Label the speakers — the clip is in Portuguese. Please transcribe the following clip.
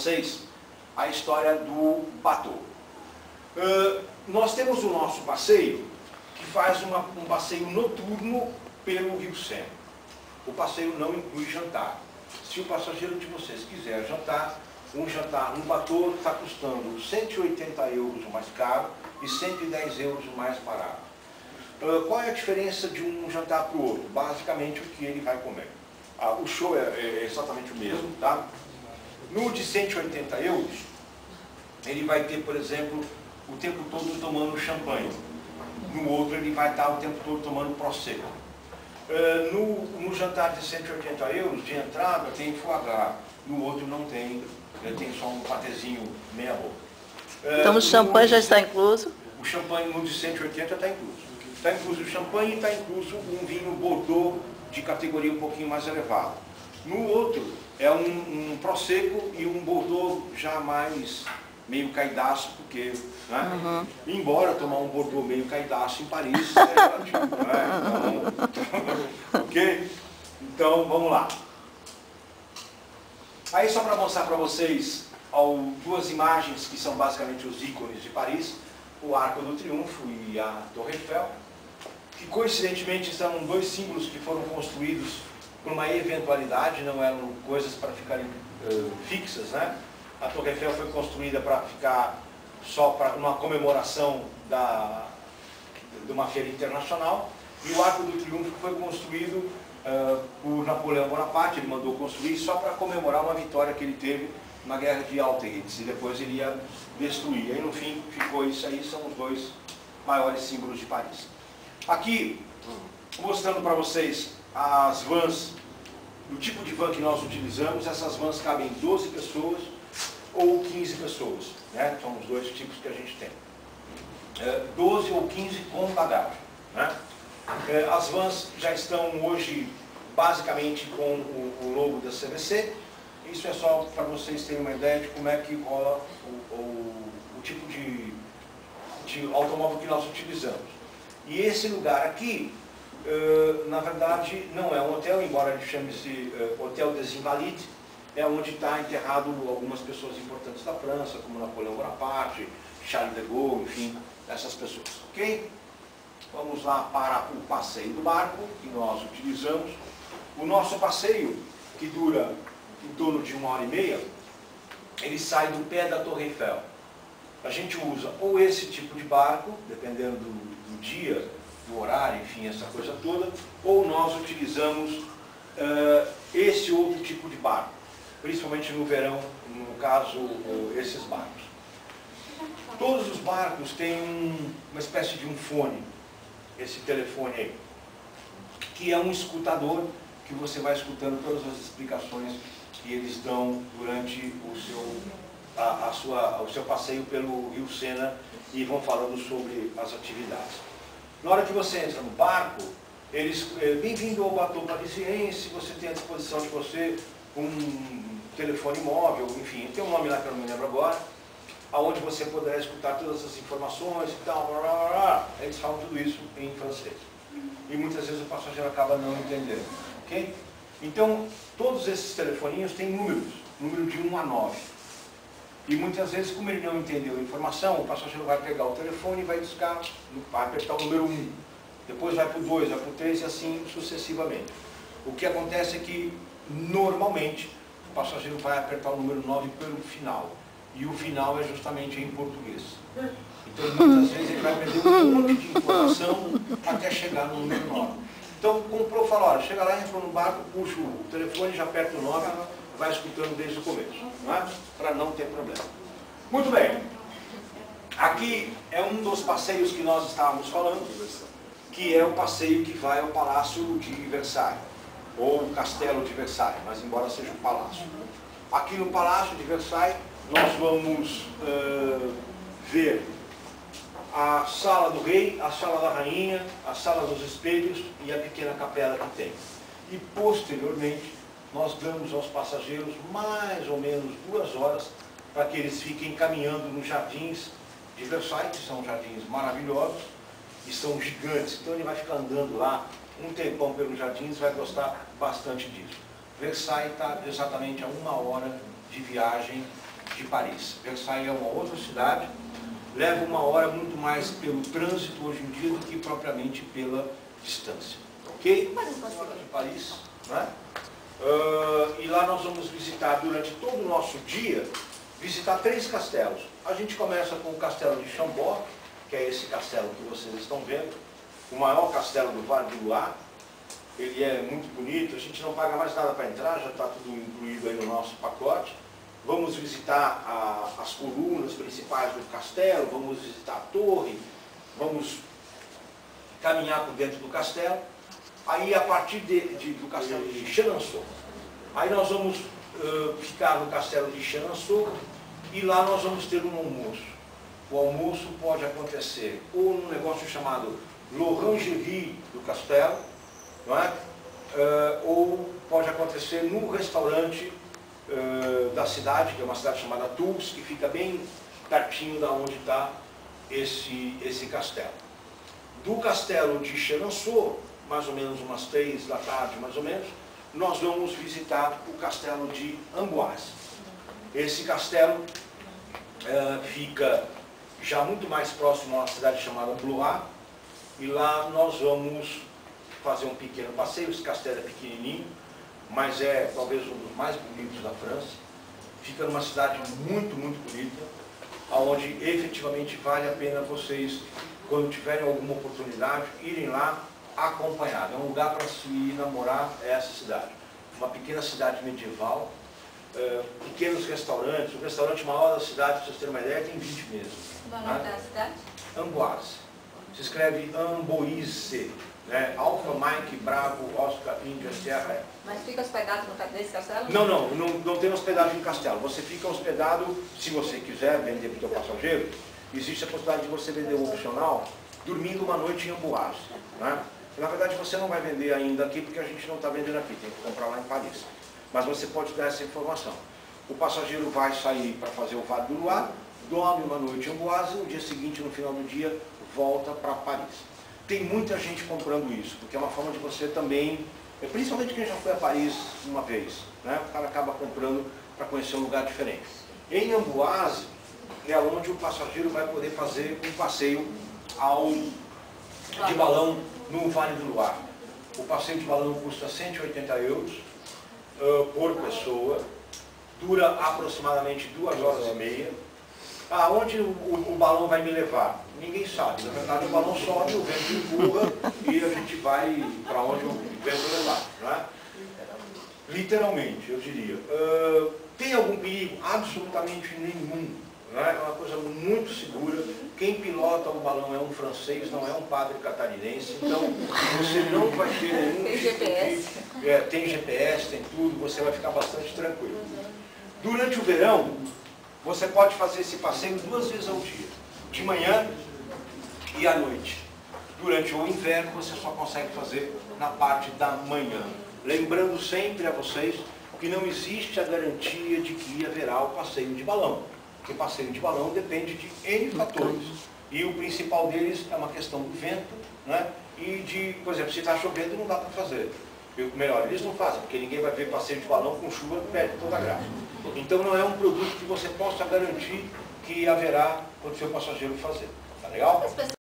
Speaker 1: vocês a história do Bateau. Nós temos o nosso passeio, que faz um passeio noturno pelo Rio Sena. O passeio não inclui jantar. Se o passageiro de vocês quiser jantar, um jantar no Bateau está custando 180 euros o mais caro e 110 euros o mais barato. Qual é a diferença de um jantar para o outro? Basicamente o que ele vai comer. O show é exatamente o mesmo, tá? No de 180 euros, ele vai ter, por exemplo, o tempo todo tomando champanhe. No outro ele vai estar o tempo todo tomando prosecco. No jantar de 180 euros, de entrada, tem foie gras. No outro não tem, tem só um patezinho meia boca.
Speaker 2: Então o champanhe já está incluso?
Speaker 1: O champanhe no de 180 está incluso. Está incluso o champanhe e está incluso um vinho Bordeaux de categoria um pouquinho mais elevada. No outro é um prosecco e um Bordeaux já mais meio caidaço, porque, né? Embora tomar um Bordeaux meio caidaço em Paris é relativo, né? Então, ok? Então, vamos lá. Aí, só para mostrar para vocês duas imagens que são basicamente os ícones de Paris, o Arco do Triunfo e a Torre Eiffel, que coincidentemente são dois símbolos que foram construídos por uma eventualidade, não eram coisas para ficarem fixas, né? A Torre Eiffel foi construída para ficar só para uma comemoração de uma feira internacional, e o Arco do Triunfo foi construído por Napoleão Bonaparte. Ele mandou construir só para comemorar uma vitória que ele teve na Guerra de Austerlitz, e depois ele ia destruir. E aí no fim ficou isso aí, são os dois maiores símbolos de Paris. Aqui, mostrando para vocês as vans, o tipo de van que nós utilizamos. Essas vans cabem 12 pessoas ou 15 pessoas, né? São os dois tipos que a gente tem. 12 ou 15 com bagagem, né? As vans já estão hoje basicamente com o logo da CVC. Isso é só para vocês terem uma ideia de como é que rola o tipo de automóvel que nós utilizamos. E esse lugar aqui, na verdade, não é um hotel, embora ele chame-se Hotel des Invalides, é onde está enterrado algumas pessoas importantes da França, como Napoleão Bonaparte, Charles de Gaulle, enfim, essas pessoas. Ok? Vamos lá para o passeio do barco, que nós utilizamos. O nosso passeio, que dura em torno de 1h30, ele sai do pé da Torre Eiffel. A gente usa ou esse tipo de barco, dependendo do dia, do horário, enfim, essa coisa toda, ou nós utilizamos esse outro tipo de barco, principalmente no verão, no caso, esses barcos. Todos os barcos têm uma espécie de um fone, esse telefone aí, que é um escutador que você vai escutando todas as explicações que eles dão durante o seu passeio pelo Rio Sena, e vão falando sobre as atividades. Na hora que você entra no barco, eles, bem-vindo ao Bateau Parisiense, você tem à disposição de você um telefone móvel, enfim, tem um nome lá que eu não me lembro agora, aonde você poderá escutar todas as informações e tal, blá, blá, blá. Eles falam tudo isso em francês. E muitas vezes o passageiro acaba não entendendo, ok? Então, todos esses telefoninhos têm números, número de 1 a 9. E muitas vezes, como ele não entendeu a informação, o passageiro vai pegar o telefone e vai discar, vai apertar o número 1. Depois vai para o 2, vai para o 3 e assim sucessivamente. O que acontece é que, normalmente, o passageiro vai apertar o número 9 pelo final. E o final é justamente em português. Então, muitas vezes, ele vai perder um monte de informação até chegar no número 9. Então, comprou, fala, olha, chega lá, entra no barco, puxa o telefone, já aperta o 9, vai escutando desde o começo, né? Para não ter problema. Muito bem. Aqui é um dos passeios que nós estávamos falando, que é o passeio que vai ao Palácio de Versailles, ou Castelo de Versailles, mas embora seja um palácio. Aqui no Palácio de Versailles, nós vamos ver a sala do rei, a sala da rainha, a sala dos espelhos e a pequena capela que tem. E posteriormente, nós damos aos passageiros mais ou menos 2 horas para que eles fiquem caminhando nos jardins de Versailles, que são jardins maravilhosos e são gigantes. Então ele vai ficar andando lá um tempão pelos jardins, vai gostar bastante disso. Versailles está exatamente a 1 hora de viagem de Paris. Versailles é uma outra cidade, leva 1 hora muito mais pelo trânsito hoje em dia do que propriamente pela distância. Ok? De Paris, né? E lá nós vamos visitar durante todo o nosso dia, visitar 3 castelos. A gente começa com o castelo de Chambord, que é esse castelo que vocês estão vendo, o maior castelo do Vale do Loire. Ele é muito bonito, a gente não paga mais nada para entrar, já está tudo incluído aí no nosso pacote. Vamos visitar as colunas principais do castelo, vamos visitar a torre, vamos caminhar por dentro do castelo. Aí a partir do castelo de Chenonceau, aí nós vamos ficar no castelo de Chenonceau e lá nós vamos ter um almoço. O almoço pode acontecer ou num negócio chamado l'orangerie do castelo, não é? Ou pode acontecer no restaurante da cidade, que é uma cidade chamada Tours, que fica bem pertinho da onde está esse castelo. Do castelo de Chenonceau, mais ou menos umas 3 da tarde, mais ou menos, nós vamos visitar o castelo de Amboise. Esse castelo fica já muito mais próximo a uma cidade chamada Blois, e lá nós vamos fazer um pequeno passeio. Esse castelo é pequenininho, mas é talvez um dos mais bonitos da França. Fica numa cidade muito, muito bonita, onde efetivamente vale a pena vocês, quando tiverem alguma oportunidade, irem lá acompanhado. É um lugar para se ir namorar essa cidade. Uma pequena cidade medieval, pequenos restaurantes. O restaurante maior da cidade, para vocês terem uma ideia, tem 20 mesas.
Speaker 3: O nome da cidade?
Speaker 1: Amboise. Se escreve Amboise, né? Alfa, Mike, Bravo, Oscar, Índia, Sierra.
Speaker 3: Mas fica hospedado nesse castelo?
Speaker 1: Não tem hospedagem em castelo. Você fica hospedado, se você quiser vender para o seu passageiro, existe a possibilidade de você vender o opcional dormindo uma noite em Amboise, né? Na verdade você não vai vender ainda aqui, porque a gente não está vendendo aqui, tem que comprar lá em Paris. Mas você pode dar essa informação. O passageiro vai sair para fazer o Vale do Loire, dorme uma noite em Amboise, no dia seguinte, no final do dia, volta para Paris. Tem muita gente comprando isso, porque é uma forma de você também, principalmente quem já foi a Paris uma vez, né? O cara acaba comprando para conhecer um lugar diferente. Em Amboise é onde o passageiro vai poder fazer um passeio de balão no Vale do Loire. O passeio de balão custa 180 euros por pessoa, dura aproximadamente 2h30. Aonde o balão vai me levar? Ninguém sabe. Na verdade, o balão sobe, o vento empurra e a gente vai para onde o vento levar, não é? Literalmente, eu diria. Tem algum perigo? Absolutamente nenhum. Não é? É uma coisa muito segura. Quem pilota o balão é um francês, não é um padre catarinense. Então, você não vai ter nenhum...
Speaker 3: Tem GPS.
Speaker 1: Tem GPS, tem tudo. Você vai ficar bastante tranquilo. Durante o verão, você pode fazer esse passeio 2 vezes ao dia. De manhã e à noite. Durante o inverno, você só consegue fazer na parte da manhã. Lembrando sempre a vocês que não existe a garantia de que haverá o passeio de balão. Porque passeio de balão depende de N fatores. E o principal deles é uma questão do vento, né? E de, por exemplo, se está chovendo não dá para fazer. Melhor, eles não fazem, porque ninguém vai ver passeio de balão com chuva, perde toda a graça. Então não é um produto que você possa garantir que haverá quando o seu passageiro fazer. Tá legal?